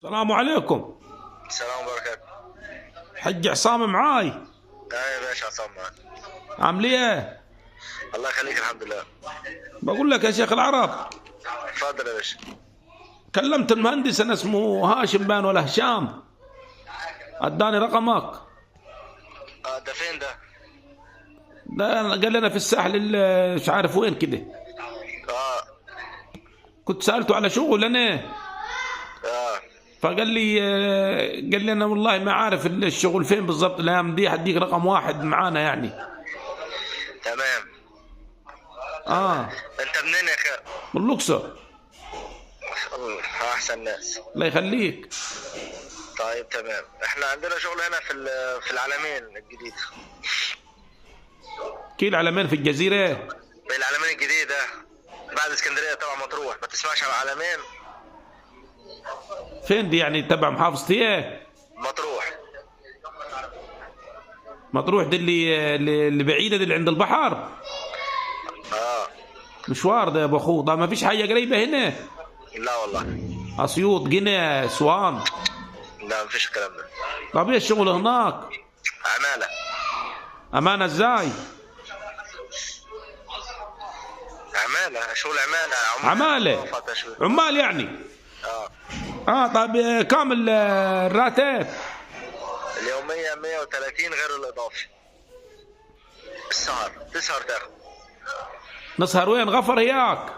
السلام عليكم. السلام وبركاته. حج عصام معاي. يا باشا عصام معك. عامل ايه؟ الله يخليك الحمد لله. بقول لك يا شيخ العرب، اتفضل يا باشا. كلمت المهندس انا اسمه هاشم بان ولا هشام، اداني رقمك. ده فين ده؟ ده قال لنا في الساحل مش عارف وين كده. اه كنت سالته على شغل انا، اه قال لي انا والله ما عارف الشغل فين بالضبط الايام دي، هديك رقم واحد معانا يعني. تمام. اه انت منين يا اخي؟ من الاقصر. الله، احسن ناس. الله يخليك. طيب تمام، احنا عندنا شغل هنا في العلمين الجديد. كيل على مين في الجزيره؟ العلمين الجديدة بعد اسكندرية طبعا مطروح، ما تسمعش على العلمين؟ فين دي يعني؟ تبع محافظتي ايه؟ مطروح. مطروح دي اللي بعيده، دي اللي عند البحر. اه مشوار ده يا ابو اخوه. طب ما فيش حاجه قريبه هنا؟ لا والله. اسيوط، قنا، اسوان؟ لا مفيش الكلام ده. طب ايه الشغل هناك؟ عمالة. امانه ازاي؟ عمالة، شغل عمالة. عماله، عمال يعني. طب كام الراتب؟ اليومية 130 غير الإضافي. السهر تسهر تاخد. نسهر وين؟ غفر هياك؟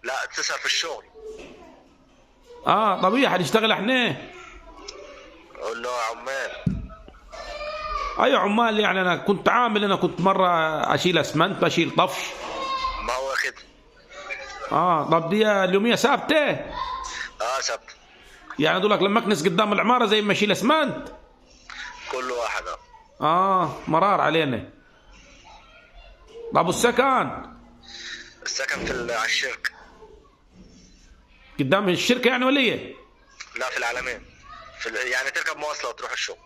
لا تسهر في الشغل. طب ايه هنشتغل احنا؟ قول له عمال. ايوه عمال يعني. انا كنت عامل، انا كنت مره اشيل اسمنت، بشيل طفش. ما هو كده. طب دي اليوميه ثابته؟ سبت. يعني دولك لما اكنس قدام العماره زي ما اشيل اسمنت؟ كل واحد. مرار علينا. طب والسكن؟ السكن على الشركة. قدام الشركه يعني ولا ايه؟ لا في العلمين. يعني تركب مواصلة وتروح الشغل.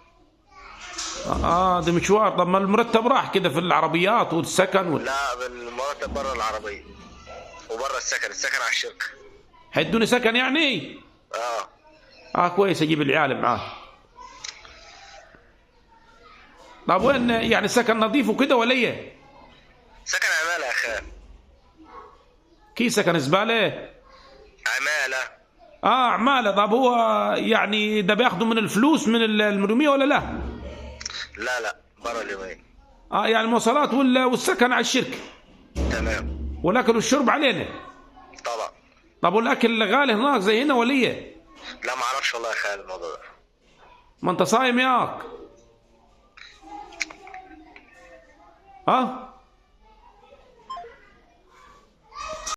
ده مشوار. طب ما المرتب راح كده في العربيات والسكن لا بالمرتب برا العربية وبرا السكن على الشركة. هيدوني سكن يعني؟ كويس، اجيب العيال معاه. طب وين يعني؟ سكن نظيف وكده ولا ايه؟ سكن عمالة يا اخي. كي سكن زبالة؟ عمالة. عمالة. طب هو يعني ده بياخدوا من الفلوس من اليومية ولا لا؟ لا برا اليومين. يعني المواصلات والسكن على الشركة. تمام. والاكل والشرب علينا طبعا. طب والاكل غالي هناك زي هنا ولا ايه؟ لا ما اعرفش والله يا خالد الموضوع ده. ما انت صايم ياك.